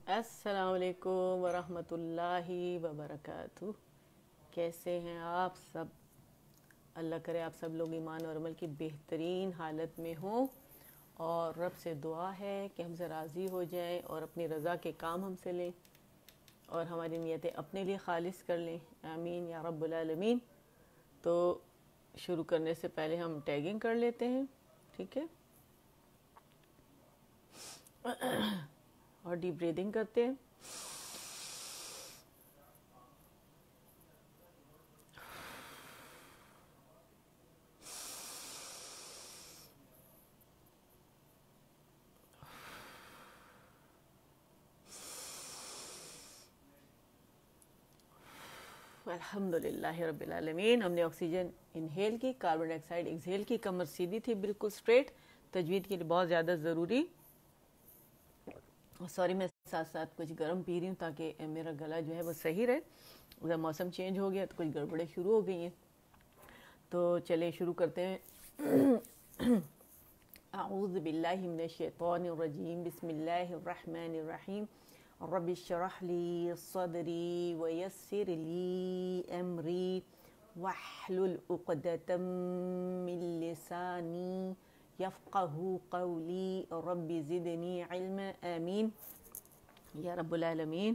السلام علیکم ورحمۃ اللہ وبرکاتہ۔ کیسے ہیں آپ سب؟ اللہ کرے آپ سب لوگ ایمان اور عمل کی بہترین حالت میں ہوں، اور رب سے دعا ہے کہ ہم سے راضی ہو جائیں اور اپنی رضا کے کام ہم سے لیں اور ہماری نیتیں اپنے لیے خالص کر لیں، آمین یا رب العالمین۔ تو شروع کرنے سے پہلے ہم ٹیگنگ کر لیتے ہیں، ٹھیک ہے، اور ڈیپ بریدنگ کرتے ہیں۔ الحمدللہ رب العالمین۔ ہم نے آکسیجن انہیل کی، کاربن ڈائی آکسائڈ ایکسہیل کی، کمر سیدھی تھی بالکل سٹریٹ، تجوید کے لیے بہت زیادہ ضروری۔ سوری میں ساتھ ساتھ کچھ گرم پی رہی ہوں تاکہ میرا گلا جو ہے وہ صحیح رہے، اگر موسم چینج ہو گیا تو کچھ گڑبڑیں شروع ہو گئی ہیں۔ تو چلیں شروع کرتے ہیں۔ اعوذ باللہ من الشیطان الرجیم، بسم اللہ الرحمن الرحیم، رب اشرح لی صدری ویسر لی امری واحلل عقدۃ من لسانی یفقہوا قولی رب زدنی علما، آمین یا رب العالمین۔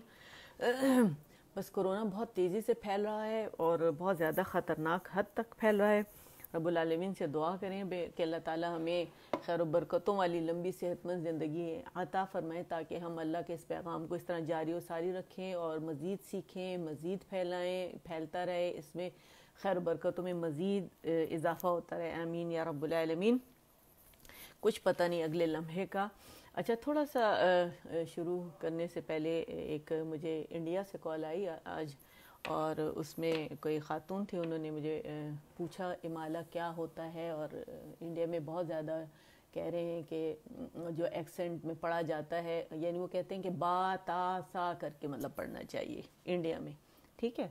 بس کرونا بہت تیزی سے پھیل رہا ہے اور بہت زیادہ خطرناک حد تک پھیل رہا ہے۔ رب العالمین سے دعا کریں کہ اللہ تعالیٰ ہمیں خیر و برکتوں والی لمبی صحت مند زندگی عطا فرمائے، تاکہ ہم اللہ کے اس پیغام کو اس طرح جاری و ساری رکھیں اور مزید سیکھیں، مزید پھیلائیں، پھیلتا رہے، اس میں خیر و برکتوں میں مزید اضافہ ہوتا رہے، آمین یا رب العالمین۔ کچھ پتہ نہیں اگلے لمحے کا۔ اچھا، تھوڑا سا شروع کرنے سے پہلے ایک مجھے انڈیا سے کال آئی آج، اور اس میں کوئی خاتون تھی، انہوں نے مجھے پوچھا امالہ کیا ہوتا ہے، اور انڈیا میں بہت زیادہ کہہ رہے ہیں کہ جو ایکسنٹ میں پڑھا جاتا ہے، یعنی وہ کہتے ہیں کہ با تا سا کر کے مطلب پڑھنا چاہیے انڈیا میں، ٹھیک ہے۔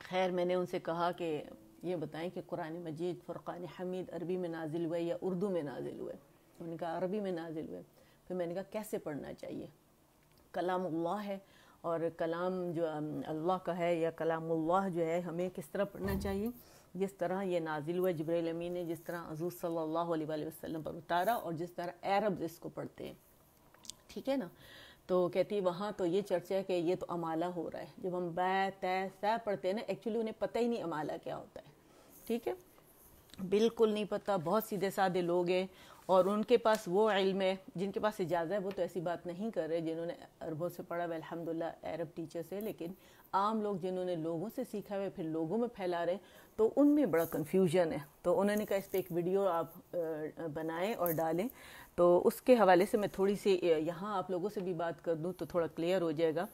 خیر میں نے ان سے کہا کہ یہ بتائیں کہ قرآن مجید فرقان حمید عربی میں نازل ہوا ہے یا اردو میں نازل ہوا ہے؟ انہوں نے کہا عربی میں نازل ہوا ہے۔ پھر میں نے کہا کیسے پڑھنا چاہیے؟ کلام اللہ ہے، اور کلام جو اللہ کا ہے یا کلام اللہ جو ہے ہمیں کس طرح پڑھنا چاہیے؟ جس طرح یہ نازل ہوا جبرائیل امین نے جس طرح حضور صلی اللہ علیہ وآلہ وسلم پر اتارا، اور جس طرح عرب اس کو پڑھتے ہیں، ٹھیک ہے نا۔ تو کہتی وہاں تو یہ چرچا ہے کہ یہ تو امالہ ہو رہا ہے۔ جب ہم با تے سا پڑھتے ہیں نا، ایکچولی انہیں پتہ ہی نہیں امالہ کیا ہوتا ہے، ٹھیک ہے، بالکل نہیں پتہ۔ بہت سیدھے سادے لوگ ہیں اور ان کے پاس وہ علم ہے، جن کے پاس اجازت ہے وہ تو ایسی بات نہیں کر رہے، جنہوں نے عربوں سے پڑھا ہوا الحمدللہ، عرب ٹیچر سے، لیکن عام لوگ جنہوں نے لوگوں سے سیکھا ہوا پھر لوگوں میں پھیلا رہے، تو ان میں بڑا کنفیوژن ہے۔ تو انہوں نے کہا اس پہ ایک ویڈیو آپ بنائیں اور ڈالیں، تو اس کے حوالے سے میں تھوڑی سی یہاں آپ لوگوں سے بھی بات کر دوں تو تھوڑا کلیئر ہو جائے گا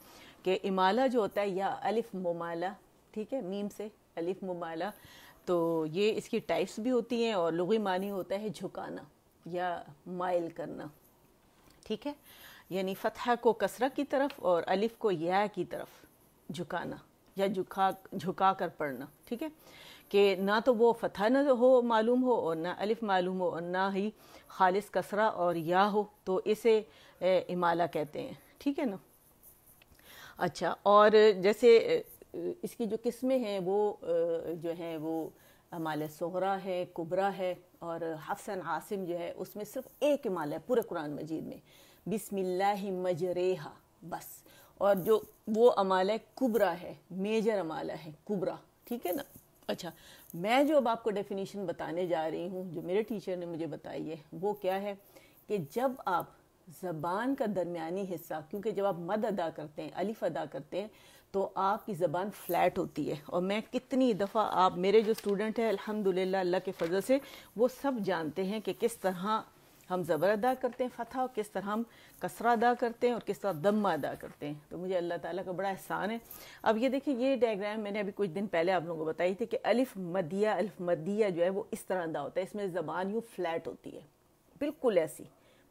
کہ امالہ جو ہوتا ہے یا الف ممالہ، ٹھیک ہے، میم سے الف ممالہ، تو یہ اس کی ٹائپس بھی ہوتی ہیں، اور لغوی معنی ہوتا ہے جھکانا یا مائل کرنا، ٹھیک ہے، یعنی فتحہ کو کسرہ کی طرف اور الف کو یا کی طرف جھکانا یا جھکا کر پڑھنا، ٹھیک ہے، کہ نہ تو وہ فتحہ نہ ہو معلوم ہو اور نہ الف معلوم ہو اور نہ ہی خالص کسرہ اور یا ہو، تو اسے امالہ کہتے ہیں، ٹھیک ہے نا۔ اچھا، اور جیسے اس کی جو قسمیں ہیں وہ جو ہیں وہ امالہ صغریٰ ہے، کبریٰ ہے، اور حفص عاصم جو ہے اس میں صرف ایک امالہ ہے پورے قرآن مجید میں، بسم اللہ مجریہا، بس۔ اور جو وہ امالہ کبریٰ ہے، میجر امالہ ہے کبریٰ، ٹھیک ہے نا۔ اچھا، میں جو اب آپ کو ڈیفینیشن بتانے جا رہی ہوں جو میرے ٹیچر نے مجھے بتائی ہے، وہ کیا ہے کہ جب آپ زبان کا درمیانی حصہ، کیونکہ جب آپ مد ادا کرتے ہیں، الف ادا کرتے ہیں، تو آپ کی زبان فلیٹ ہوتی ہے، اور میں کتنی دفعہ، آپ میرے جو اسٹوڈنٹ ہیں الحمدللہ اللہ کے فضل سے وہ سب جانتے ہیں کہ کس طرح ہم زبر ادا کرتے ہیں فتحہ، اور کس طرح ہم کسرہ ادا کرتے ہیں، اور کس طرح ضمہ ادا کرتے ہیں۔ تو مجھے اللہ تعالیٰ کا بڑا احسان ہے۔ اب یہ دیکھیں، یہ ڈائیگرام میں نے ابھی کچھ دن پہلے آپ لوگوں کو بتائی تھی کہ الف مدیہ جو ہے وہ اس طرح ادا ہوتا ہے، اس میں زبان یوں فلیٹ ہوتی ہے، بالکل ایسی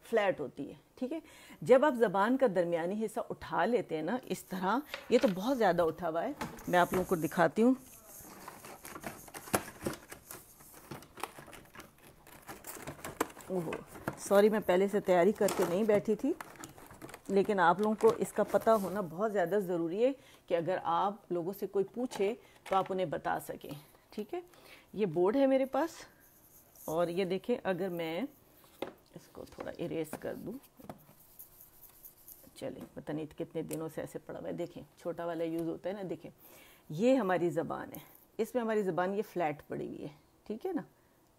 فلیٹ ہوتی ہے، ٹھیک ہے۔ جب آپ زبان کا درمیانی حصہ اٹھا لیتے ہیں نا اس طرح، یہ تو بہت زیادہ اٹھا ہوا ہے، میں آپ لوگوں کو دکھاتی ہوں۔ اوہ سوری، میں پہلے سے تیاری کر کے نہیں بیٹھی تھی، لیکن آپ لوگوں کو اس کا پتہ ہونا بہت زیادہ ضروری ہے کہ اگر آپ لوگوں سے کوئی پوچھے تو آپ انہیں بتا سکیں. ٹھیک ہے, یہ بورڈ ہے میرے پاس, اور یہ دیکھیں اگر میں اس کو تھوڑا اریز کر دوں, چلیں پتہ نہیں کتنے دنوں سے ایسے پڑا ہوا ہے, دیکھیں چھوٹا والا یوز ہوتا ہے نا. دیکھیں یہ ہماری زبان ہے, اس میں ہماری زبان یہ فلیٹ پڑی ہوئی ہے, ٹھیک ہے نا,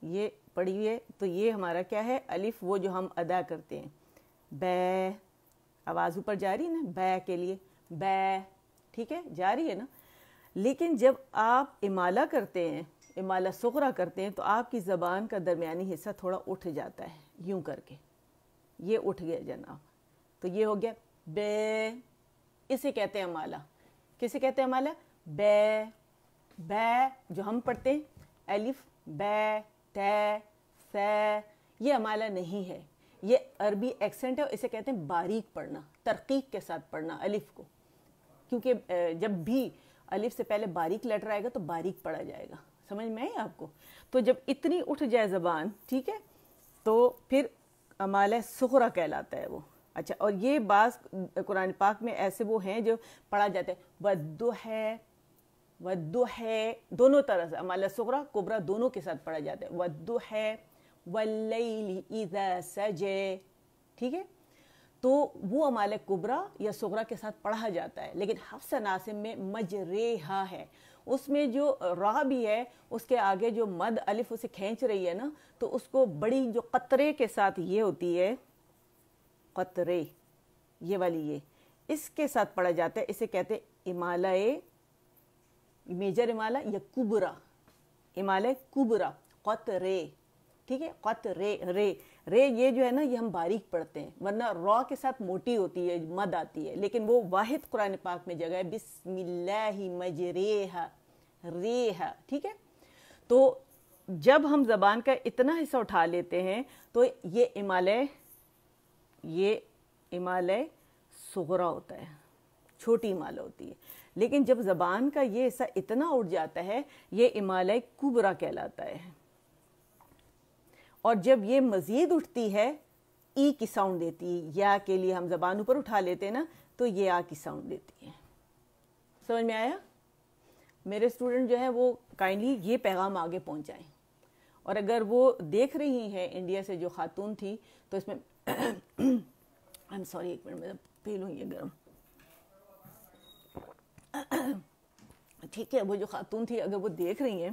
یہ پڑی ہوئی ہے. تو یہ ہمارا کیا ہے, الف, وہ جو ہم ادا کرتے ہیں, بے, آواز اوپر جا رہی ہے نا بے کے لیے, بے, ٹھیک ہے, جا رہی ہے نا. لیکن جب آپ امالہ کرتے ہیں, امالہ صغرا کرتے ہیں, تو آپ کی زبان کا درمیانی حصہ تھوڑا اٹھ جاتا ہے یوں کر کے, یہ اٹھ گیا جناب. تو یہ ہو گیا بے, اسے کہتے ہیں امالہ. کسے کہتے ہیں امالہ؟ بے. بے جو ہم پڑھتے ہیں الف, بے, تے, سے, یہ امالہ نہیں ہے, یہ عربی ایکسنٹ ہے. اسے کہتے ہیں باریک پڑھنا, ترقیق کے ساتھ پڑھنا الف کو, کیونکہ جب بھی الف سے پہلے باریک لیٹر آئے گا تو باریک پڑھا جائے گا. سمجھ میں آئی آپ کو؟ تو جب اتنی اٹھ جائے زبان, ٹھیک ہے, تو پھر امالہ صغرا کہلاتا ہے وہ. اچھا, اور یہ بعض قرآن پاک میں ایسے وہ ہیں جو پڑھا جاتا ہے والضحی, والضحی دونوں طرح سے, امالہ صغرا کبرا دونوں کے ساتھ پڑھا جاتا ہے, والضحی واللیل اذا سجے, ٹھیک ہے. تو وہ امالہ کبرا یا صغرا کے ساتھ پڑھا جاتا ہے. لیکن حفص ناصم میں مجریہا ہے, اس میں جو را بھی ہے اس کے آگے جو مد الف اسے کھینچ رہی ہے نا, تو اس کو بڑی جو قطرے کے ساتھ یہ ہوتی ہے, قطرے, یہ والی, یہ اس کے ساتھ پڑھا جاتا ہے. اسے کہتے ہیں امالہ میجر امالہ یا کبرا, امالہ کبرا, قطرے, ٹھیک ہے, قطرے, رے, رے یہ جو ہے نا یہ ہم باریک پڑھتے ہیں, ورنہ را کے ساتھ موٹی ہوتی ہے, مد آتی ہے. لیکن وہ واحد قرآن پاک میں جگہ ہے بسم اللہ مجریہا, ریہا, ٹھیک ہے. تو جب ہم زبان کا اتنا حصہ اٹھا لیتے ہیں تو یہ امالہ صغرا ہوتا ہے, چھوٹی امالہ ہوتی ہے. لیکن جب زبان کا یہ حصہ اتنا اٹھ جاتا ہے یہ امالہ کبرا کہلاتا ہے. اور جب یہ مزید اٹھتی ہے, ای کی ساؤنڈ دیتی ہے, یا کے لیے ہم زبان اوپر اٹھا لیتے ہیں نا, تو یہ آ کی ساؤنڈ دیتی ہے. سمجھ میں آیا؟ میرے اسٹوڈنٹ جو ہیں وہ کائنڈلی یہ پیغام آگے پہنچائیں. اور اگر وہ دیکھ رہی ہیں انڈیا سے جو خاتون تھی, تو اس میں I'm sorry, ایک منٹ میں پی لوں یہ گرم, ٹھیک ہے. وہ جو خاتون تھی اگر وہ دیکھ رہی ہیں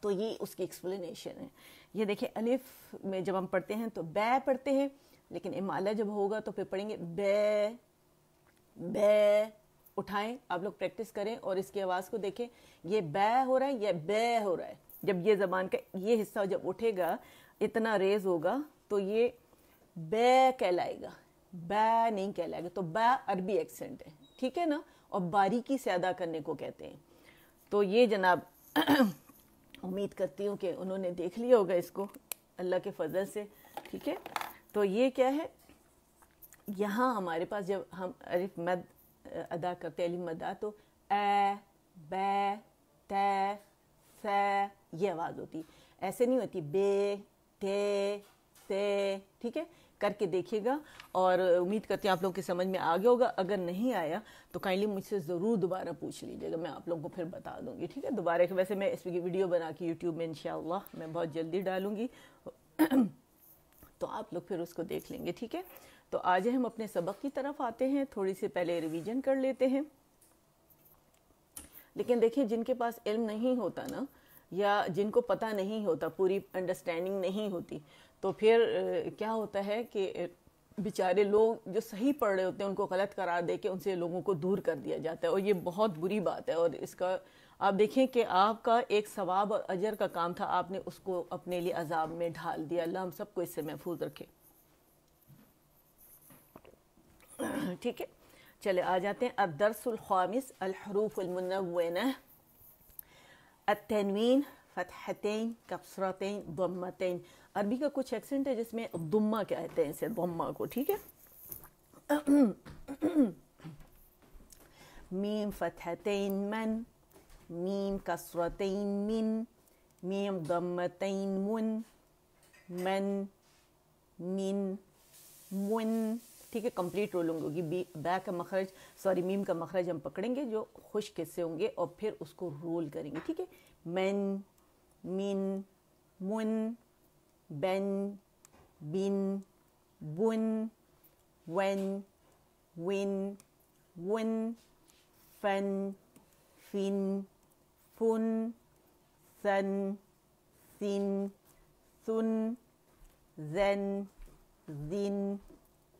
تو یہ اس کی ایکسپلینیشن ہے. یہ دیکھیں الف میں جب ہم پڑھتے ہیں تو بے پڑھتے ہیں, لیکن امالہ جب ہوگا تو پھر پڑھیں گے بے, بے اٹھائیں. آپ لوگ پریکٹس کریں اور اس کی آواز کو دیکھیں, یہ بے ہو رہا ہے یا بے ہو رہا ہے. جب یہ زبان کا یہ حصہ جب اٹھے گا, اتنا ریز ہوگا, تو یہ بے کہلائے گا, بے نہیں کہلائے گا. تو بے عربی ایکسنٹ ہے, ٹھیک ہے نا, اور باریکی سے ادا کرنے کو کہتے ہیں. تو یہ جناب امید کرتی ہوں کہ انہوں نے دیکھ لیا ہوگا اس کو اللہ کے فضل سے, ٹھیک ہے. تو یہ کیا ہے, یہاں ہمارے پاس جب ہم الف مد ادا کرتے ہیں, الف مدہ, تو اے, بے, تے, سے, یہ آواز ہوتی. ایسے نہیں ہوتی بے, تے, سے, ٹھیک ہے. کر کے دیکھیے گا, اور امید کرتے ہیں آپ لوگوں کی سمجھ میں آ گیا ہوگا. اگر نہیں آیا تو کائنڈلی مجھ سے ضرور دوبارہ پوچھ لیجیے گا, میں آپ لوگوں کو پھر بتا دوں گی, ٹھیک ہے. دوبارہ ویسے میں اس کی ویڈیو بنا کے یوٹیوب میں انشاءاللہ میں بہت جلدی ڈالوں گی, تو آپ لوگ پھر اس کو دیکھ لیں گے, ٹھیک ہے. تو آج ہم اپنے سبق کی طرف آتے ہیں. تھوڑی سی پہلے ریویژن کر لیتے ہیں. لیکن دیکھیں جن کے پاس علم نہیں ہوتا نا, یا جن کو پتہ نہیں ہوتا, پوری انڈرسٹینڈنگ نہیں ہوتی, تو پھر کیا ہوتا ہے کہ بیچارے لوگ جو صحیح پڑھ رہے ہوتے ہیں ان کو غلط قرار دے کے ان سے لوگوں کو دور کر دیا جاتا ہے, اور یہ بہت بری بات ہے. اور اس کا آپ دیکھیں کہ آپ کا ایک ثواب اور اجر کا کام تھا, آپ نے اس کو اپنے لیے عذاب میں ڈھال دیا. اللہ ہم سب کو اس سے محفوظ رکھے, ٹھیک ہے. چلے آ جاتے ہیں. الدرس الخامس, الحروف المنونہ, التنوین, فتحتین, کسرتین, ضمتین. عربی کا کچھ ایکسنٹ ہے جس میں ضمہ کہتے ہیں اسے, ضمہ کو, ٹھیک ہے. میم فتحتین من, میم کسرتین من, میم ضمتین من, من, من, من, ٹھیک ہے. کمپلیٹ رولنگ ہوگی. بے کا مخرج میم کا مخرج ہم پکڑیں گے جو خشک سے ہوں گے اور پھر اس کو رول کریں گے. ٹھیک ہے. من، من، من، بن، بن، بن، ون، ون، ون، فن، فن، فن، سن، سن، سن، زن، زن،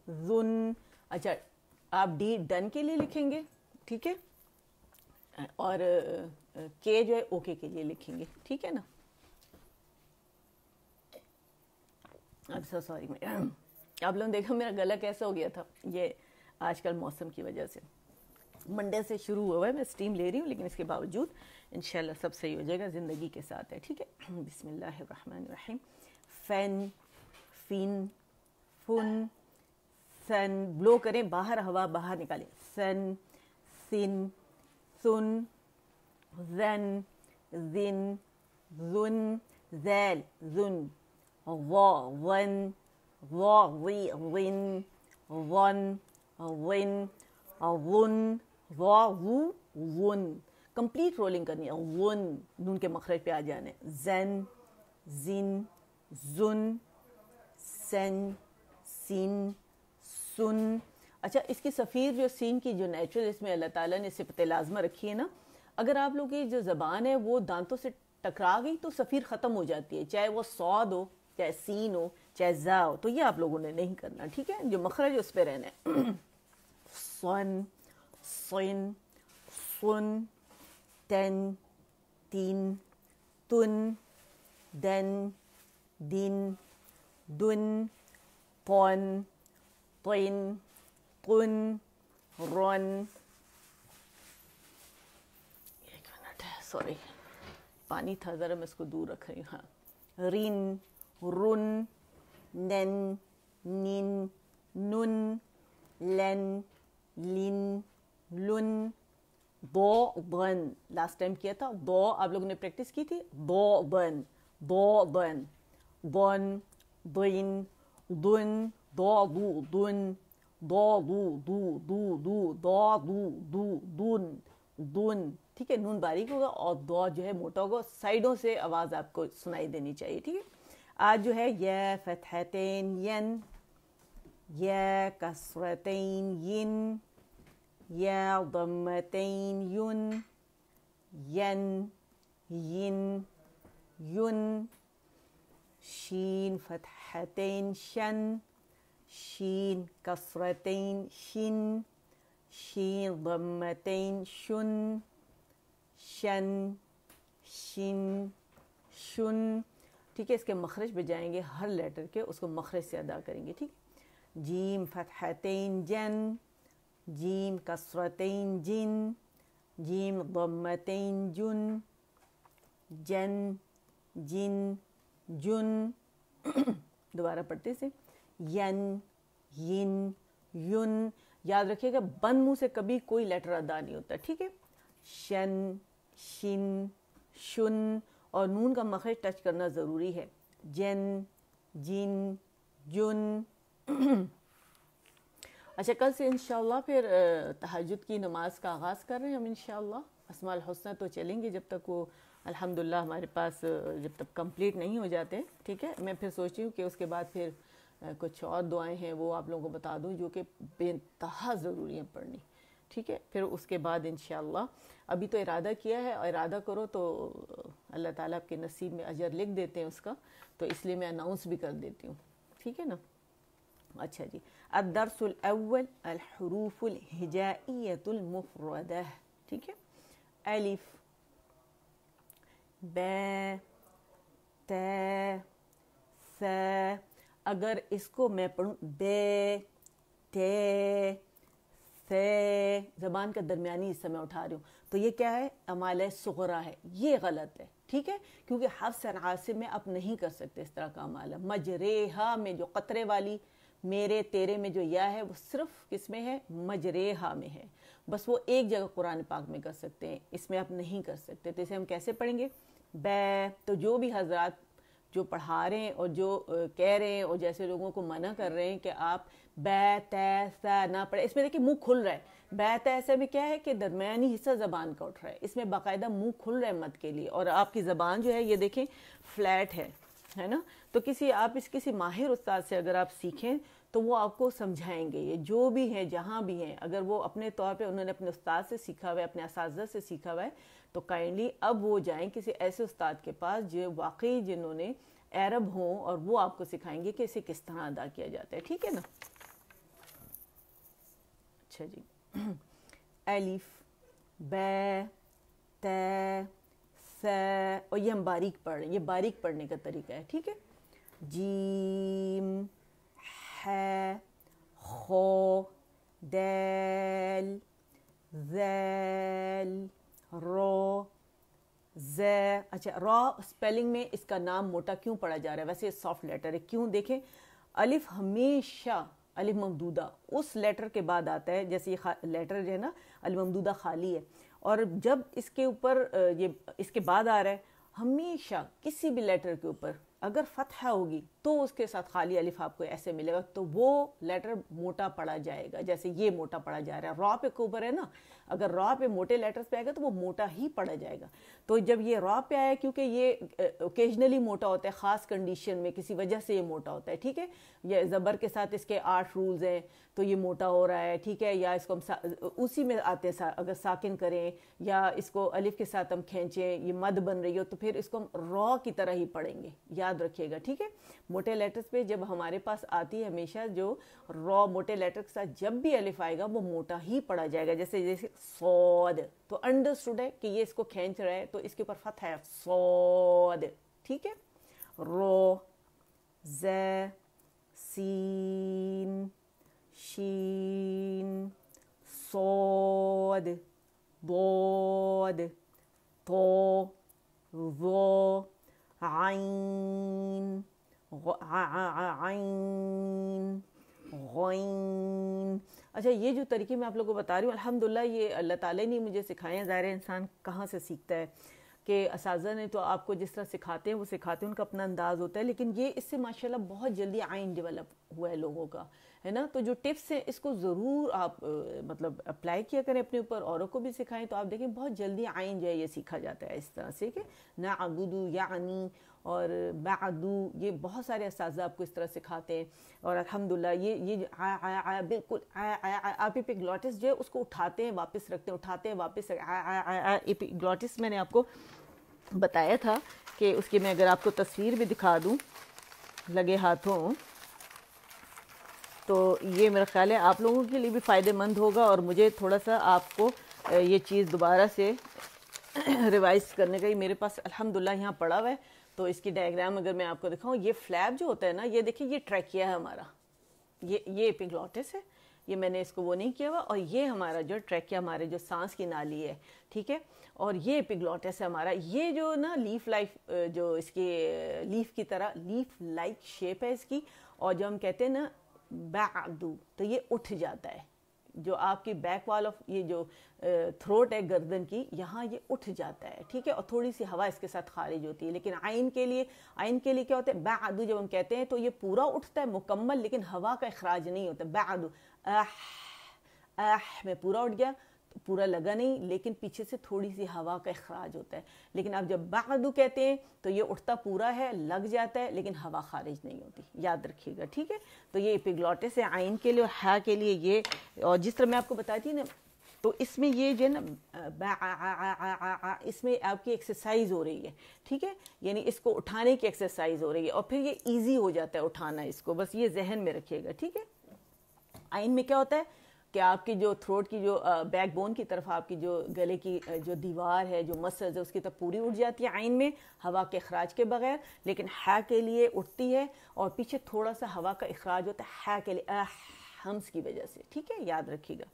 زن. اچھا آپ ڈی ڈن کے لیے لکھیں گے. ٹھیک ہے. اور کے جو ہے اوکے کے لیے لکھیں گے. ٹھیک ہے نا. اب سو سوری آپ لوگوں نے دیکھا میرا گلا کیسا ہو گیا تھا. یہ آج کل موسم کی وجہ سے منڈے سے شروع ہوا ہے. میں اسٹیم لے رہی ہوں لیکن اس کے باوجود انشاءاللہ سب صحیح ہو جائے گا. زندگی کے ساتھ ہے. ٹھیک ہے. بسم اللہ الرحمن الرحیم. فن، فن، فن، سن. بلو کریں باہر ہوا باہر نکالیں. سن، سن، سن، زن، زن، زن، ذیل، زن، وا، ون، وا، وی، ون، ون، ون، ون، وا، وو، ون. کمپلیٹ رولنگ کرنی ہے. ون نون کے مخرج پہ آ جانے. زن، زن، زن، سن، سین، سن. اچھا اس کی صفیر جو سین کی جو نیچرل اس میں اللہ تعالیٰ نے صفت لازمہ رکھی ہے نا, اگر آپ لوگوں کی جو زبان ہے وہ دانتوں سے ٹکرا گئی تو صفیر ختم ہو جاتی ہے, چاہے وہ صاد ہو, چاہے سین ہو, چاہے زا ہو. تو یہ آپ لوگوں نے نہیں کرنا. ٹھیک ہے. جو مخرج اس پہ رہنا ہے. سن، سن، سن، تن، تین, تن, دن, دن, دن, پن, پن, پن, رن. ایک منٹ ہے سوری پانی تھا ذرا میں اس کو دور رکھ رہی ہوں. ہاں. رن، رن، نن، نن، نن، لن، لن، لن. دو بن لاسٹ ٹائم کیا تھا. دو آپ لوگوں نے پریکٹس کی تھی. دو بن، دو بن, بن, دن, دن, دو دو دن, دو دو دو دو دو, دو دو دو دن, دن. ٹھیک ہے. نون باریک ہوگا اور دو جو ہے موٹا ہوگا. سائڈوں سے آواز آپ کو سنائی دینی چاہیے. ٹھیک ہے. آج جو ہے یا فتحتین ین, یا کسرتین ین, یا ضمتین ین, ین, ین, ین. شین فتحتین شن, شین کسرتین شن, شین ضمتین شن, شن, شن, شن. ٹھیک ہے. اس کے مخرج پہ جائیں گے ہر لیٹر کے, اس کو مخرج سے ادا کریں گے. ٹھیک. جیم فتحتین جن, جیم کسرتین جن, جیم ضمتین جن, جن, جن, جن. دوبارہ پڑھتے سے ین, ین, یون. یاد رکھیے گا بند منہ سے کبھی کوئی لیٹر ادا نہیں ہوتا. ٹھیک ہے. شن, شن, شن. اور نون کا مخرج ٹچ کرنا ضروری ہے. جن, جن, جن. اچھا کل سے انشاءاللہ پھر تہجد کی نماز کا آغاز کر رہے ہیں ہم انشاءاللہ. اسماء الحسنہ تو چلیں گے جب تک وہ الحمدللہ ہمارے پاس جب تک کمپلیٹ نہیں ہو جاتے. ٹھیک ہے. میں پھر سوچی ہوں کہ اس کے بعد پھر کچھ اور دعائیں ہیں وہ آپ لوگوں کو بتا دوں جو کہ بے انتہا ضروری ہیں پڑھنی. ٹھیک ہے. پھر اس کے بعد انشاءاللہ ابھی تو ارادہ کیا ہے, اور ارادہ کرو تو اللہ تعالیٰ آپ کے نصیب میں اجر لکھ دیتے ہیں اس کا, تو اس لیے میں اناؤنس بھی کر دیتی ہوں. ٹھیک ہے نا. اچھا جی. الدرس الاول الحروف الہجائیۃ المفردہ. ٹھیک ہے. الف, ب, ت, ث. اگر اس کو میں پڑھوں بے, تے, ثے, زبان کا درمیانی حصہ میں اٹھا رہی ہوں تو یہ کیا ہے, امالہ صغرا ہے. یہ غلط ہے. ٹھیک ہے. کیونکہ حفص اور عاصم میں آپ نہیں کر سکتے اس طرح کا امالہ. مجریہا میں جو قطرے والی, میرے تیرے میں جو یا ہے وہ صرف کس میں ہے, مجریہا میں ہے. بس وہ ایک جگہ قرآن پاک میں کر سکتے ہیں, اس میں آپ نہیں کر سکتے. تو اسے ہم کیسے پڑھیں گے؟ بے. تو جو بھی حضرات جو پڑھا رہے ہیں اور جو کہہ رہے ہیں اور جیسے لوگوں کو منع کر رہے ہیں کہ آپ بے تے سا نہ پڑھیں، اس میں دیکھیں منہ کھل رہا ہے، بے تے ایسے میں کیا ہے کہ درمیانی حصہ زبان کا اٹھ رہا ہے، اس میں باقاعدہ منہ کھل رہا ہے مد کے لیے، اور آپ کی زبان جو ہے یہ دیکھیں فلیٹ ہے نا. تو کسی ماہر استاد سے اگر آپ سیکھیں تو وہ آپ کو سمجھائیں گے، یہ جو بھی ہیں جہاں بھی ہیں، اگر وہ اپنے طور پہ انہوں نے اپنے استاد سے سیکھا ہوا ہے، اپنے اساتذہ سے سیکھا ہوا ہے، تو کائنڈلی اب وہ جائیں کسی ایسے استاد کے پاس جو واقعی جنہوں نے عرب ہوں، اور وہ آپ کو سکھائیں گے کہ اسے کس طرح ادا کیا جاتا ہے. ٹھیک ہے نا. اچھا جی. الف، بے، تے، سے، اور یہ ہم باریک پڑھ رہے ہیں، یہ باریک پڑھنے کا طریقہ ہے. ٹھیک ہے. جیم، ہے، خو، دیل، ذیل، رو، زے. اچھا را اسپیلنگ میں اس کا نام موٹا کیوں پڑھا جا رہا ہے؟ ویسے سافٹ لیٹر ہے، کیوں؟ دیکھیں الف ہمیشہ الف ممدودہ اس لیٹر کے بعد آتا ہے، جیسے یہ لیٹر جو ہے نا الف ممدودہ خالی ہے، اور جب اس کے اوپر یہ اس کے بعد آ رہا ہے، ہمیشہ کسی بھی لیٹر کے اوپر اگر فتحہ ہوگی تو اس کے ساتھ خالی الف آپ کو ایسے ملے گا، تو وہ لیٹر موٹا پڑھا جائے گا. جیسے یہ موٹا پڑھا جا رہا ہے، را پہ اوپر ہے نا، اگر را پہ موٹے لیٹرز پہ آئے گا تو وہ موٹا ہی پڑھا جائے گا. تو جب یہ را پہ آیا، کیونکہ یہ اوکیجنلی موٹا ہوتا ہے، خاص کنڈیشن میں کسی وجہ سے یہ موٹا ہوتا ہے. ٹھیک ہے. یہ زبر کے ساتھ اس کے 8 رولز ہیں، تو یہ موٹا ہو رہا ہے. ٹھیک ہے. یا اس کو ہم اسی میں آتے ہیں، اگر ساکن کریں یا اس کو الف کے ساتھ ہم کھینچیں، یہ مد بن رہی ہو، تو پھر اس کو ہم را کی طرح ہی پڑھیں گے. یاد رکھیے گا. ٹھیک ہے. موٹے لیٹرز پہ جب ہمارے پاس آتی ہے ہمیشہ جو را موٹے لیٹر کے ساتھ جب بھی الف آئے گا وہ موٹا ہی پڑھا جائے گا. جیسے صاد، تو انڈرسٹوڈ ہے کہ یہ اس کو کھینچ رہا ہے تو اس کے اوپر فتح ہے، صاد. ٹھیک ہے. رو، زے، سین، شین، صاد، ضاد، طو، ظو، عین، عین، غین. اچھا یہ جو طریقے میں آپ لوگوں کو بتا رہی ہوں الحمدللہ یہ اللہ تعالیٰ نے مجھے سکھائے ہیں. ظاہر انسان کہاں سے سیکھتا ہے کہ اساتذہ نے تو آپ کو جس طرح سکھاتے ہیں وہ سکھاتے ہیں، ان کا اپنا انداز ہوتا ہے، لیکن یہ اس سے ماشاءاللہ بہت جلدی عین ڈیولپ ہوا ہے لوگوں کا، ہے نا. تو جو ٹپس ہیں اس کو ضرور آپ مطلب اپلائی کیا کریں اپنے اوپر، اوروں کو بھی سکھائیں، تو آپ دیکھیں بہت جلدی عین جو ہے یہ سیکھا جاتا ہے اس طرح سے کہ نعبدو یعنی اور بعدو، یہ بہت سارے اساتذہ آپ کو اس طرح سکھاتے ہیں. اور الحمدللہ یہ بالکل آپ ایپیگلوٹس جو ہے اس کو اٹھاتے ہیں واپس رکھتے ہیں، اٹھاتے ہیں واپس ایپیگلوٹس میں نے آپ کو بتایا تھا کہ اس کی میں اگر آپ کو تصویر بھی دکھا دوں لگے ہاتھوں تو یہ میرا خیال ہے آپ لوگوں کے لیے بھی فائدہ مند ہوگا، اور مجھے تھوڑا سا آپ کو یہ چیز دوبارہ سے ریوائز کرنے کا ہی میرے پاس الحمدللہ یہاں پڑا ہوا ہے. تو اس کی ڈائیگرام اگر میں آپ کو دکھاؤں، یہ فلیپ جو ہوتا ہے نا، یہ دیکھیں یہ ٹریکیا ہے ہمارا، یہ ایپیگلوٹس ہے، یہ میں نے اس کو وہ نہیں کیا ہوا، اور یہ ہمارا جو ٹریکیا ہمارے جو سانس کی نالی ہے. ٹھیک ہے. اور یہ ایپیگلوٹس ہے ہمارا. یہ جو نا لیف لائف جو اس کی لیف کی طرح لیف لائک شیپ ہے اس کی، اور جو ہم کہتے ہیں نا بعدو، تو یہ اٹھ جاتا ہے. جو آپ کی بیک وال آف یہ جو تھروٹ ہے گردن کی، یہاں یہ اٹھ جاتا ہے. ٹھیک ہے. اور تھوڑی سی ہوا اس کے ساتھ خارج ہوتی ہے. لیکن عین کے لیے کیا ہوتا ہے؟ بعدو جب ہم کہتے ہیں تو یہ پورا اٹھتا ہے مکمل، لیکن ہوا کا اخراج نہیں ہوتا. بعدو میں پورا اٹھ گیا، پورا لگا نہیں، لیکن پیچھے سے تھوڑی سی ہوا کا اخراج ہوتا ہے. لیکن آپ جب بعدو کہتے ہیں تو یہ اٹھتا پورا ہے، لگ جاتا ہے، لیکن ہوا خارج نہیں ہوتی. یاد رکھیے گا. ٹھیک ہے. تو یہ ایپیگلوٹس ہے عین کے لیے، اور ہا کے لیے یہ. اور جس طرح میں آپ کو بتائی تھی نا، تو اس میں یہ جو ہے نا اس میں آپ کی ایکسرسائز ہو رہی ہے. ٹھیک ہے. یعنی اس کو اٹھانے کی ایکسرسائز ہو رہی ہے، اور پھر یہ ایزی ہو جاتا ہے اٹھانا اس کو. بس یہ ذہن میں رکھیے گا. ٹھیک ہے. عین میں کیا ہوتا ہے کہ آپ کی جو تھروٹ کی جو بیک بون کی طرف آپ کی جو گلے کی جو دیوار ہے، جو مسلز ہے، اس کی طرف پوری اٹھ جاتی ہے عین میں ہوا کے اخراج کے بغیر. لیکن ہا کے لیے اٹھتی ہے اور پیچھے تھوڑا سا ہوا کا اخراج ہوتا ہے ہا کے لیے ہمس کی وجہ سے. ٹھیک ہے. یاد رکھیے گا.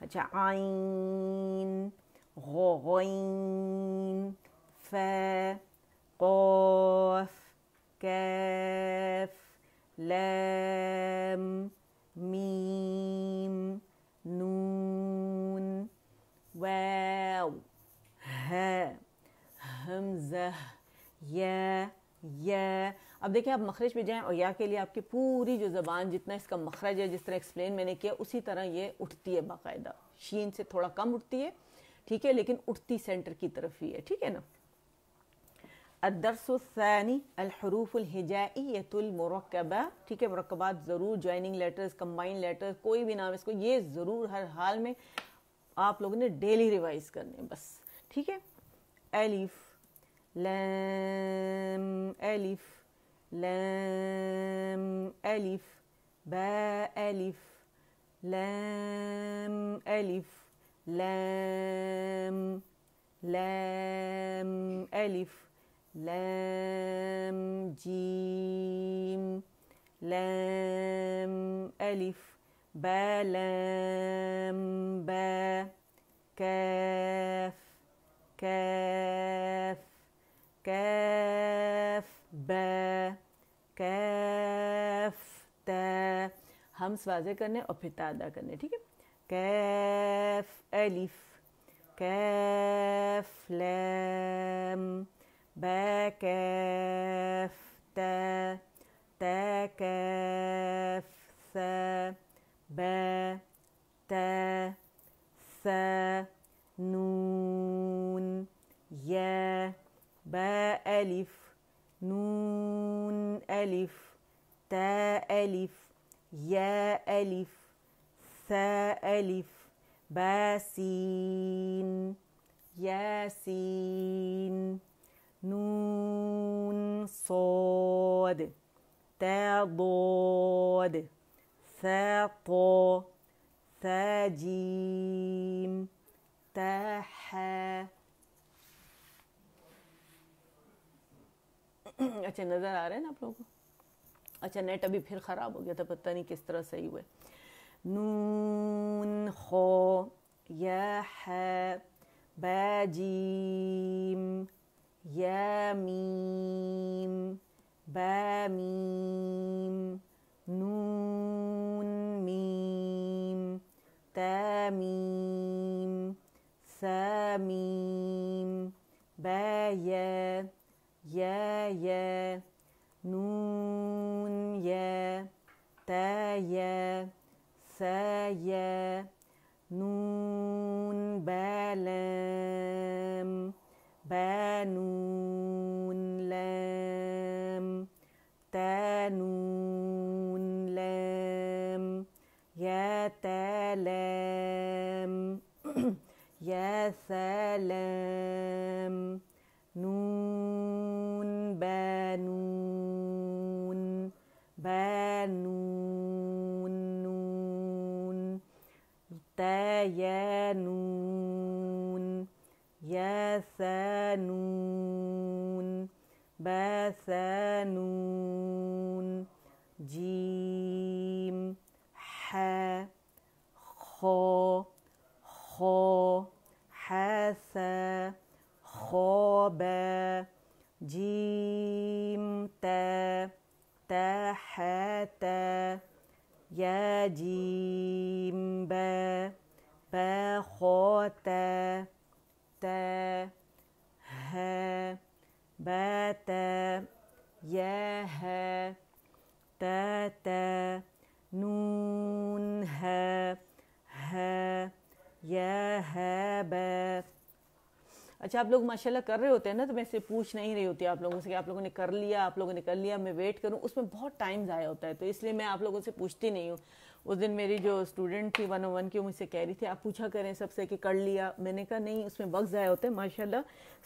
اچھا. عین، غین، ف، قاف، کاف، لام، میم، نون، واو، ہا، حمزہ، یا، اب دیکھیں آپ مخرج پہ جائیں اور یا کے لیے آپ کی پوری جو زبان جتنا اس کا مخرج ہے جس طرح ایکسپلین میں نے کیا اسی طرح یہ اٹھتی ہے باقاعدہ، شین سے تھوڑا کم اٹھتی ہے، ٹھیک ہے، لیکن اٹھتی سینٹر کی طرف ہی ہے، ٹھیک ہے نا۔ الدرس الثانی الحروف الہجائیۃ المرکبہ، ٹھیک ہے، مرکبات ضرور، جوائننگ لیٹرز، کمبائن لیٹرز، کوئی بھی نام اس کو، یہ ضرور ہر حال میں آپ لوگوں نے ڈیلی ریوائز کرنے بس، ٹھیک ہے۔ الف لام الف لام الف با الف لام الف لام لام الف لام جیم لام الف با لام با کاف کاف کاف با کاف تا، ہمس واضح کرنے اور پھر تا ادا کرنے، ٹھیک ہے۔ کاف الف کاف لام با کاف تا تا کاف ثا با تا ثا نون یا با الف نون الف تا الف یا الف ثا الف با سین یا سین نون صاد تا ضاد ثا طا ثا جیم تا حا۔ اچھا نظر آ رہا ہے نا آپ لوگوں کو؟ اچھا نیٹ ابھی پھر خراب ہو گیا تھا، پتہ نہیں کس طرح صحیح ہوئے۔ نون خا یا حا با جیم یا میم با میم نون میم تا میم ثا میم با یا یا یا نون یا تا یا ثا یا نون با لام با نون لام تا نون لام یا تا لام یا ثا لام نون با نون با نون نون تا یا نون یا ثا نون با ثا نون جیم حا خا خا حا ثا خا با جیم تا تا حا تا یا جیم با با خا تا تا ها با تا یا ها تا تا نون ها ها یا ها با۔ اچھا آپ لوگ ماشاءاللہ کر رہے ہوتے ہیں نا تو میں سے پوچھ نہیں رہی ہوتی آپ لوگوں سے کہ آپ لوگوں نے کر لیا، آپ لوگوں نے کر لیا، میں ویٹ کروں، اس میں بہت ٹائم ضائع ہوتا ہے، تو اس لیے میں آپ لوگوں سے پوچھتی نہیں ہوں۔ اس دن میری جو اسٹوڈنٹ تھی 101 کی، مجھ سے کہہ رہی تھی آپ پوچھا کریں سب سے کہ کر لیا، میں نے کہا نہیں، اس میں وقت ضائع ہوتا ہے، ماشاءاللہ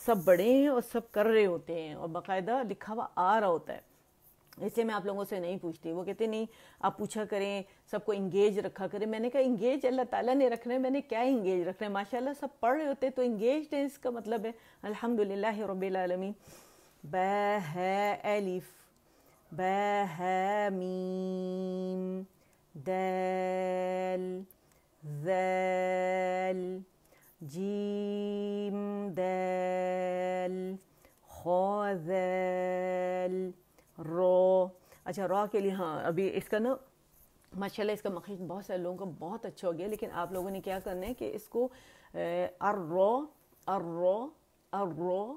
سب بڑے ہیں اور سب کر رہے ہوتے ہیں اور باقاعدہ لکھا ہوا آ رہا ہوتا ہے، اس لیے میں آپ لوگوں سے نہیں پوچھتی۔ وہ کہتے نہیں آپ پوچھا کریں، سب کو انگیج رکھا کریں، میں نے کہا انگیج اللہ تعالیٰ نے رکھنا ہے، میں نے کیا انگیج رکھنا ہے، ماشاءاللہ سب پڑھ رہے ہوتے تو انگیجڈ ہیں، اس کا مطلب ہے الحمدللہ رب العالمین۔ با ہے الف با ہے میم دال ذال جیم دال خا ذال رو۔ اچھا را کے لیے ہاں ابھی اس کا نا ماشاءاللہ اس کا مخرج بہت سارے لوگوں کا بہت اچھا ہو گیا، لیکن آپ لوگوں نے کیا کرنا ہے کہ اس کو الرو الرو الرو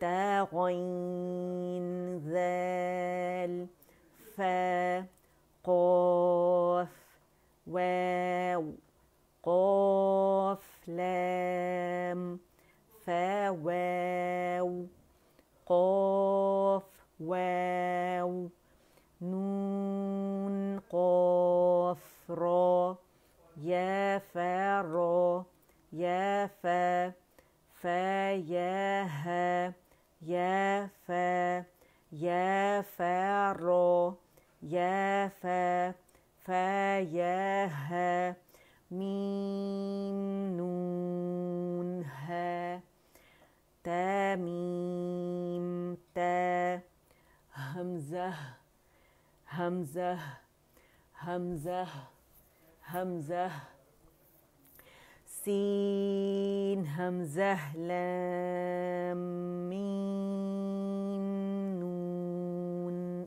تا غين ذال فا قاف واو قاف لام فا واو قاف واو نون قاف را يا فا را يا فا فا يا ها يا فا يا فا را يا فا فا يا ها ميم نون ها تا ميم تا همزة همزة همزة همزة سين همزة لام ميم نون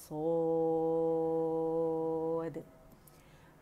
صاد,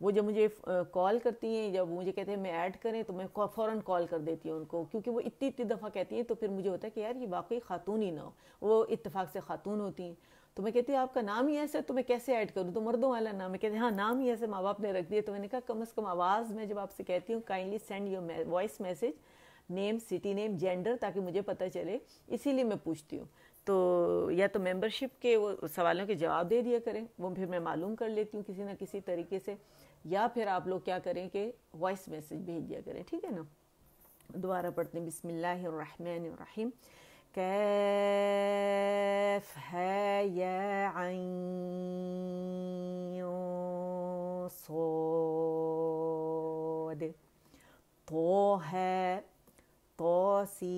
وہ جب مجھے کال کرتی ہیں، جب مجھے کہتے ہیں میں ایڈ کریں تو میں فوراً کال کر دیتی ہوں ان کو، کیونکہ وہ اتنی دفعہ کہتی ہیں تو پھر مجھے ہوتا ہے کہ یار یہ واقعی خاتون ہی نہ ہو، وہ اتفاق سے خاتون ہوتی ہیں، تو میں کہتی ہوں آپ کا نام ہی ایسا ہے تو میں کیسے ایڈ کروں، تو مردوں والا نام ہے، کہتے ہیں ہاں نام ہی ایسے ماں باپ نے رکھ دیا، تو میں نے کہا کم از کم آواز میں جب آپ سے کہتی ہوں kindly send your voice message, name, city name, gender, تاکہ مجھے پتہ چلے، اسی لیے میں پوچھتی ہوں۔ تو یا تو ممبرشپ کے وہ سوالوں کے جواب دے دیا کریں، وہ پھر میں معلوم کر لیتی ہوں کسی نہ کسی طریقے سے، یا پھر آپ لوگ کیا کریں کہ وائس میسج بھیج دیا کریں، ٹھیک ہے نا۔ دوبارہ پڑھتے ہیں، بسم اللہ الرحمن الرحیم، کیف ہے یا عین صاد، تو ہے تو سین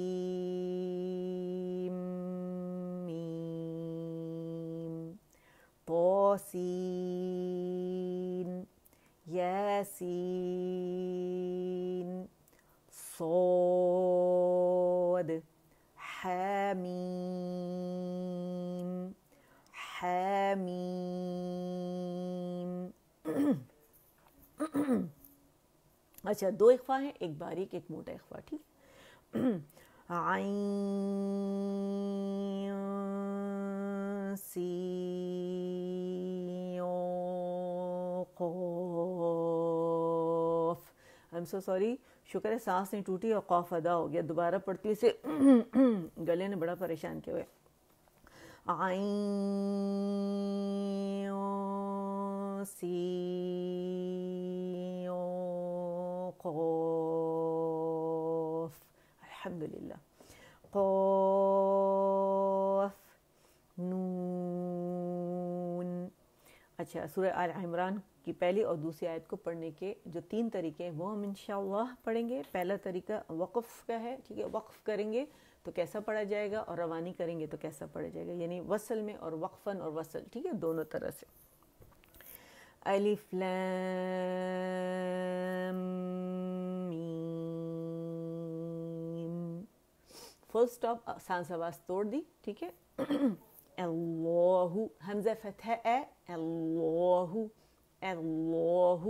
میم، تو سین یاسین صاد حمیم حمیم۔ اچھا، دو اخفا ہیں، ایک باریک ایک موٹا اخفا، ٹھیک ہے۔ عین سین قاف، I'm so sorry، شکر ہے سانس نہیں ٹوٹی اور قاف ادا ہو گیا، دوبارہ پڑھتی ہوں، اسے گلے نے بڑا پریشان کیا ہوا ہے۔ عین سین قاف، الحمدللہ، قاف نون۔ اچھا، سورہ آل عمران کی پہلی اور دوسری آیت کو پڑھنے کے جو 3 طریقے ہیں وہ ہم انشاءاللہ پڑھیں گے۔ پہلا طریقہ وقف کا ہے، ٹھیک ہے، وقف کریں گے تو کیسا پڑھا جائے گا، اور روانی کریں گے تو کیسا پڑھا جائے گا، یعنی وصل میں اور وقفاً اور وصل، ٹھیک ہے، دونوں طرح سے۔ الف لام میم، فل سٹاپ، سانس آواز توڑ دی، ٹھیک ہے۔ اللہ، حمزہ فتح ہے، اللہ، اللہ،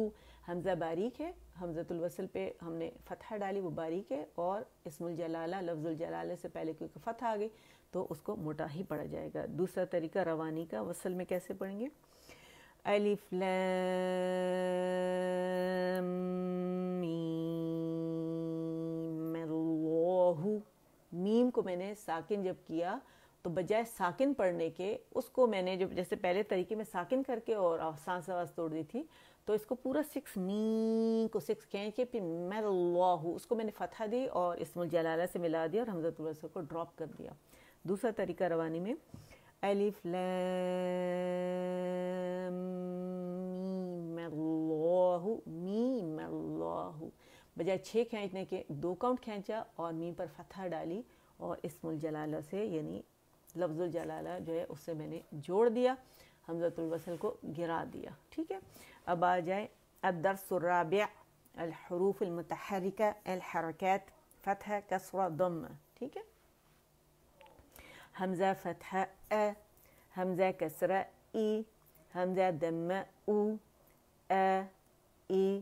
حمزہ باریک ہے، حمزۃ الوصل پہ ہم نے فتحہ ڈالی، وہ باریک ہے، اور اسم الجلالہ، لفظ الجلالہ سے پہلے کیونکہ فتح آ گئی تو اس کو موٹا ہی پڑھا جائے گا۔ دوسرا طریقہ روانی کا، وصل میں کیسے پڑھیں گے؟ الف لام میم، اللہ، میم کو میں نے ساکن جب کیا تو بجائے ساکن پڑھنے کے اس کو میں نے جیسے پہلے طریقے میں ساکن کر کے اور سانس آواز توڑ دی تھی، تو اس کو پورا 6 میم کو 6 کھینچ کے پھر میں اللہ، اس کو میں نے فتحہ دی اور اسم الجلالہ سے ملا دیا اور حمزۃ الوصل کو ڈراپ کر دیا۔ دوسرا طریقہ روانی میں، الف لام میم اللہ، میم اللہ، بجائے 6 کھینچنے کے 2 کاؤنٹ کھینچا اور میم پر فتحہ ڈالی اور اسم الجلالہ سے یعنی لفظ الجلالہ جو ہے اس سے میں نے جوڑ دیا، حمزۃ الوصل کو گرا دیا، ٹھیک ہے۔ اب آ جائے الدرس الرابع، الحروف المتحرکہ، الحرکات، فتحہ، کسرہ، ضمہ، ٹھیک ہے۔ حمزہ فتحہ ا، حمزہ کسرہ ای، حمزہ ضمہ او، ا، ای،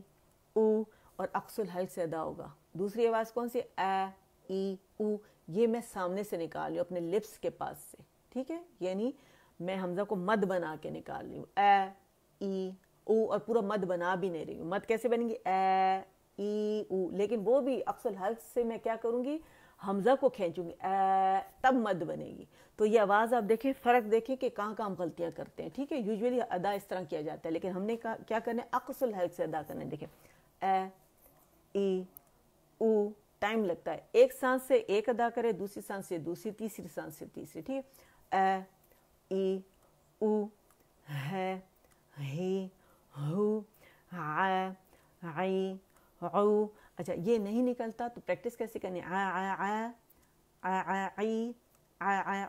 او، اور اقص الحلق سے ادا ہوگا۔ دوسری آواز کون سی؟ ا، ای، او، یہ میں سامنے سے نکال رہی ہوں اپنے لپس کے پاس سے، ٹھیک ہے، یعنی میں حمزہ کو مد بنا کے نکال رہی ہوں، ا، ای، او، اور پورا مد بنا بھی نہیں رہی ہوں۔ مد کیسے بنے گی؟ ا، ای، او، لیکن وہ بھی اقص الحلق سے میں کیا کروں گی؟ حمزہ کو کھینچوں گی، تب مد بنے گی۔ تو یہ آواز آپ دیکھیں، فرق دیکھیں کہ کہاں کہاں ہم غلطیاں کرتے ہیں، ٹھیک ہے۔ یوزولی ادا اس طرح کیا جاتا ہے، لیکن ہم نے کیا کرنا ہے؟ اقص الحلق سے ادا کرنا ہے۔ دیکھیں، ا، ای، او، ٹائم لگتا ہے، ایک سانس سے ایک ادا کرے، دوسری سانس سے دوسری، تیسری سانس سے تیسری، ٹھیک ہے۔ ا، ای، او، ہے، ہی، ہو، ع، عی، عو۔ اچھا، یہ نہیں نکلتا تو پریکٹس کیسے کرنی ہے؟ عی،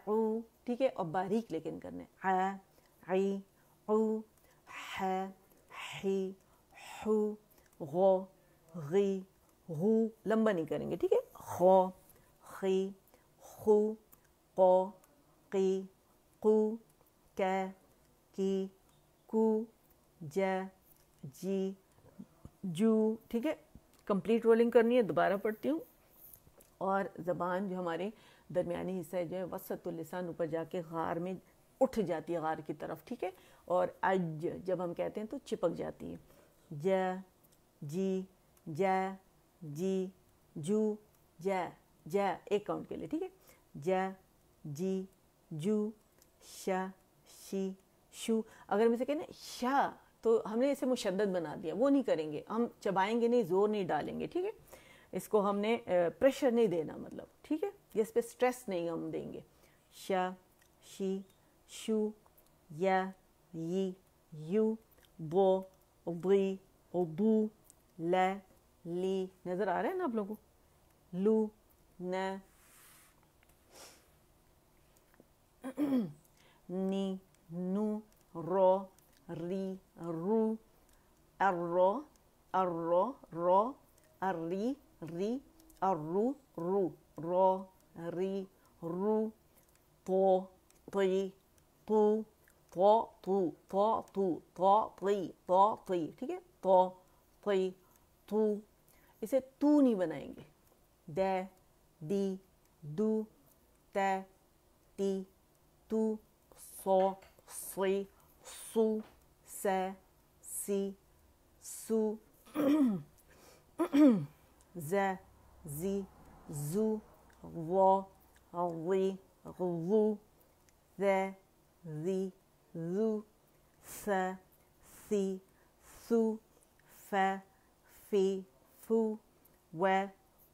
او، ٹھیک ہے، اور باریک لیکن کرنے، عی، او، ح، حی، حو، غو، غی، غو، لمبا نہیں کریں گے، ٹھیک ہے۔ خو، خی، خو، قو، قی، قو، کی، کی، کو، ج، جی، جو, ٹھیک ہے. کمپلیٹ رولنگ کرنی ہے, دوبارہ پڑھتی ہوں. اور زبان جو ہمارے درمیانی حصہ ہے جو ہے وسط اللسان اوپر جا کے غار میں اٹھ جاتی ہے, غار کی طرف, ٹھیک ہے. اور اج جب ہم کہتے ہیں تو چپک جاتی ہے. ج, جی, جا, جی, جو, جا, جا, ایک کاؤنٹ کے لیے, ٹھیک ہے. جا, جی, جو, شا, شی, شو. اگر ہم اسے کہیں نا شا تو ہم نے اسے مشدد بنا دیا, وہ نہیں کریں گے ہم, چبائیں گے نہیں, زور نہیں ڈالیں گے, ٹھیک ہے. اس کو ہم نے پریشر نہیں دینا, مطلب, ٹھیک ہے, اس پہ سٹریس نہیں ہم دیں گے. شا, شی, شو, یا, یی, یو, بو, بی, بو, لا, لی. نظر آ رہا ہے نا آپ لوگوں کو؟ لو, نا, نی, نو, رو, ری, رو, ارو, ارو, رو, اری, ری, ارو, رو, رو, ری, رو, تو, تی, تو, تو, تو, تو, تو, تو, تی, تو, تی, ٹھیک ہے. تو, تی, تو. اسے تو نہیں بنائیں گے. دے, دی, دو, تے, تی, تو, سو, سی, سو, سے, سی, سو, ز, زی, زو, وہ, وی, وو, ذے, ذی, ذو, ث, ثی, ثو, ف, فی, فو, و,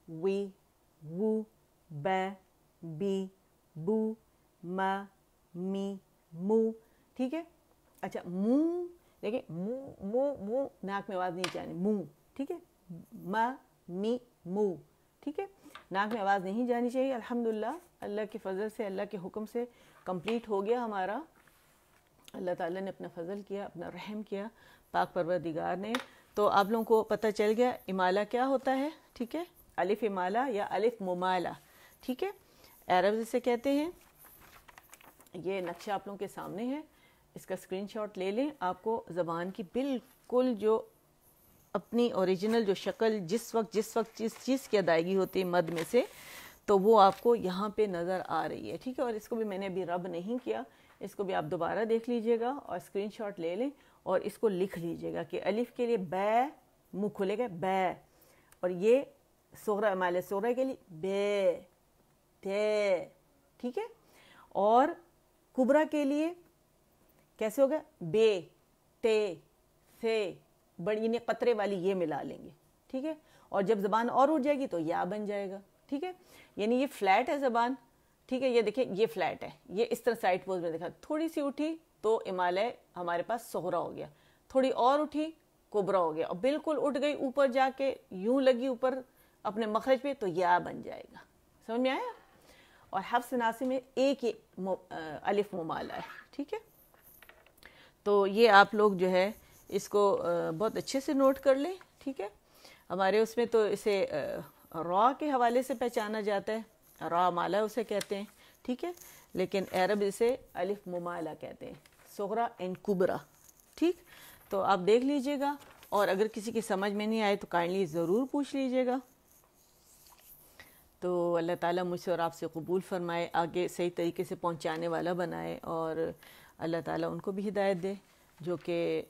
وی, وو, ب, بی, بو, م, می, مو, ٹھیک ہے. اچھا, منہ دیکھیں, منہ ناک میں آواز نہیں جانی, منہ, ٹھیک ہے. م, می, مو, ٹھیک ہے. ناک میں آواز نہیں جانی چاہیے. الحمدللہ اللہ کے فضل سے, اللہ کے حکم سے کمپلیٹ ہو گیا ہمارا. اللہ تعالیٰ نے اپنا فضل کیا, اپنا رحم کیا, پاک پروردگار نے. تو آپ لوگوں کو پتہ چل گیا امالہ کیا ہوتا ہے, ٹھیک ہے. الف امالہ یا الف ممالہ, ٹھیک ہے, عرب اسے کہتے ہیں. یہ نقشہ آپ لوگوں کے سامنے ہے, اس کا اسکرین شاٹ لے لیں. آپ کو زبان کی بالکل جو اپنی اوریجنل جو شکل جس وقت جس چیز کی ادائیگی ہوتی ہے مد میں سے, تو وہ آپ کو یہاں پہ نظر آ رہی ہے, ٹھیک ہے. اور اس کو بھی میں نے ابھی رب نہیں کیا, اس کو بھی آپ دوبارہ دیکھ لیجئے گا اور اسکرین شاٹ لے لیں اور اس کو لکھ لیجئے گا کہ الف کے لیے بے, منہ کھلے گا بے, اور یہ صغرا امالہ صغرا کے لیے بے, تے, ٹھیک ہے. اور کبرا کے لیے کیسے ہوگا, بے, تے, سے, بڑی یعنی قطرے والی یہ ملا لیں گے, ٹھیک ہے. اور جب زبان اور اٹھ جائے گی تو یا بن جائے گا, ٹھیک ہے. یعنی یہ فلیٹ ہے زبان, ٹھیک ہے. یہ دیکھیں یہ فلیٹ ہے, یہ اس طرح سائڈ پوز میں دیکھا, تھوڑی سی اٹھی تو امالہ ہمارے پاس صغرا ہو گیا, تھوڑی اور اٹھی کبرا ہو گیا, اور بالکل اٹھ گئی اوپر جا کے یوں لگی اوپر اپنے مخرج پہ تو یا بن جائے گا. سمجھ میں آیا؟ اور حفص ناصر میں ایک ہی الف ممالہ ہے, ٹھیک ہے. تو یہ آپ لوگ جو ہے اس کو بہت اچھے سے نوٹ کر لیں, ٹھیک ہے. ہمارے اس میں تو اسے را کے حوالے سے پہچانا جاتا ہے, را مالہ اسے کہتے ہیں, ٹھیک ہے. لیکن عرب اسے الف ممالہ کہتے ہیں, صغرا اینڈ کبرا, ٹھیک. تو آپ دیکھ لیجئے گا, اور اگر کسی کی سمجھ میں نہیں آئے تو کائنڈلی ضرور پوچھ لیجئے گا. تو اللہ تعالیٰ مجھ سے اور آپ سے قبول فرمائے, آگے صحیح طریقے سے پہنچانے والا بنائے, اور اللہ تعالیٰ ان کو بھی ہدایت دے جو کہ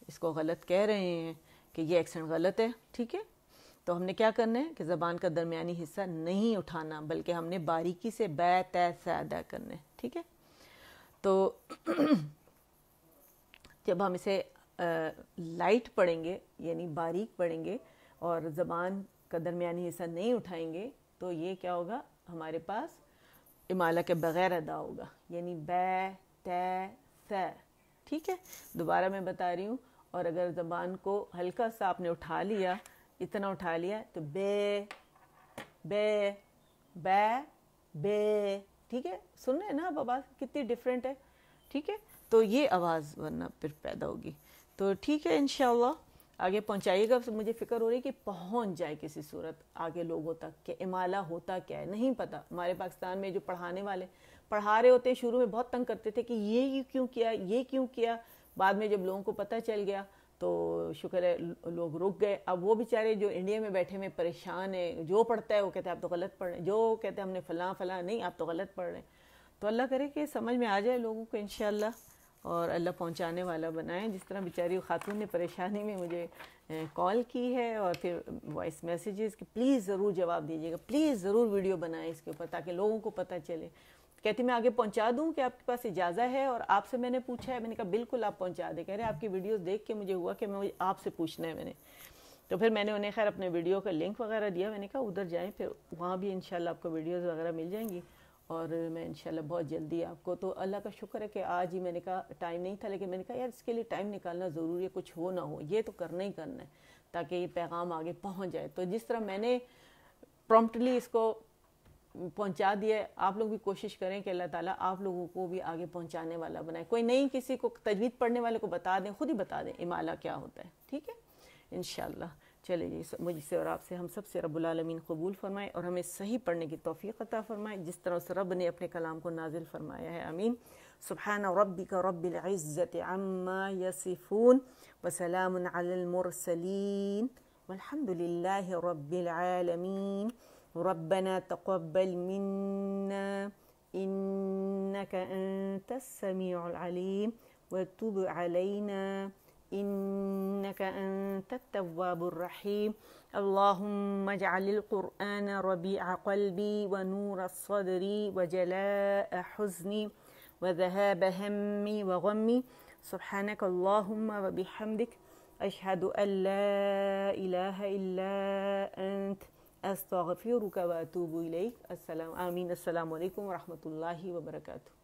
اس کو غلط کہہ رہے ہیں کہ یہ ایکسنٹ غلط ہے, ٹھیک ہے. تو ہم نے کیا کرنا ہے کہ زبان کا درمیانی حصہ نہیں اٹھانا, بلکہ ہم نے باریکی سے بے تے سے ادا کرنا ہے, ٹھیک ہے. تو جب ہم اسے لائٹ پڑھیں گے یعنی باریک پڑھیں گے اور زبان کا درمیانی حصہ نہیں اٹھائیں گے, تو یہ کیا ہوگا, ہمارے پاس امالہ کے بغیر ادا ہوگا, یعنی بے تے سے, ٹھیک ہے. دوبارہ میں بتا رہی ہوں, اور اگر زبان کو ہلکا سا آپ نے اٹھا لیا, اتنا اٹھا لیا, تو بے بے بے بے, ٹھیک ہے. سن رہے ہیں نا آپ آواز کتنی ڈیفرنٹ ہے, ٹھیک ہے. تو یہ آواز ورنہ پھر پیدا ہوگی. تو ٹھیک ہے, انشاءاللہ آگے پہنچائیے گا. مجھے فکر ہو رہی کہ پہنچ جائے کسی صورت آگے لوگوں تک کہ امالہ ہوتا کیا ہے. نہیں پتہ, ہمارے پاکستان میں جو پڑھانے والے پڑھا رہے ہوتے ہیں شروع میں بہت تنگ کرتے تھے کہ یہ کیوں کیا, یہ کیوں کیا. بعد میں جب لوگوں کو پتہ چل گیا تو شکر ہے لوگ رک گئے. اب وہ بیچارے جو انڈیا میں بیٹھے ہوئے پریشان ہیں, جو پڑھتا ہے وہ کہتے ہیں آپ تو غلط پڑھ رہے ہیں, جو کہتے ہیں ہم نے فلاں فلاں, نہیں آپ تو غلط پڑھ رہے ہیں. تو اللہ کرے کہ سمجھ میں آ جائے لوگوں کو انشاءاللہ, اور اللہ پہنچانے والا بنائیں. جس طرح بیچاری خاتون نے پریشانی میں مجھے کال کی ہے اور پھر وائس میسیجز کہ پلیز ضرور جواب دیجیے گا, پلیز ضرور ویڈیو بنائیں اس کے اوپر تاکہ لوگوں کو پتہ چلے. کہتی میں آگے پہنچا دوں کہ آپ کے پاس اجازت ہے, اور آپ سے میں نے پوچھا ہے. میں نے کہا بالکل آپ پہنچا دیں. کہہ رہے آپ کی ویڈیوز دیکھ کے مجھے ہوا کہ میں آپ سے پوچھنا ہے میں نے. تو پھر میں نے انہیں خیر اپنے ویڈیو کا لنک وغیرہ دیا. میں نے کہا ادھر جائیں, پھر وہاں بھی انشاءاللہ آپ کو ویڈیوز وغیرہ مل جائیں گی, اور میں انشاءاللہ بہت جلدی آپ کو. تو اللہ کا شکر ہے کہ آج ہی میں نے کہا ٹائم نہیں تھا, لیکن میں نے کہا یار اس کے لیے ٹائم نکالنا ضروری ہے, کچھ ہو نہ ہو یہ تو کرنا ہی کرنا ہے تاکہ یہ پیغام آگے پہنچ جائے. تو جس طرح میں نے پرومپٹلی اس کو پہنچا دیا ہے, آپ لوگ بھی کوشش کریں کہ اللہ تعالیٰ آپ لوگوں کو بھی آگے پہنچانے والا بنائے. کوئی نہیں کسی کو تجوید پڑھنے والے کو بتا دیں, خود ہی بتا دیں امالہ کیا ہوتا ہے, ٹھیک ہے انشاءاللہ. چلے جی, مجھ سے اور آپ سے ہم سب سے رب العالمین قبول فرمائے اور ہمیں صحیح پڑھنے کی توفیق عطا فرمائے جس طرح اس رب نے اپنے کلام کو نازل فرمایا ہے, آمین. سبحان ربک رب العزت عما یصفون وسلام علی المرسلین والحمد للہ رب العالمین. ربنا تقبل منا إنك أنت السميع العليم وتب علينا إنك أنت التواب الرحيم. اللهم اجعل القرآن ربيع قلبي ونور صدري وجلاء حزني وذهاب همي وغمي. سبحانك اللهم وبحمدك أشهد أن لا إله إلا أنت استغفرك واتوب الیک. السلام آمین. السلام علیکم ورحمۃ اللہ وبرکاتہ.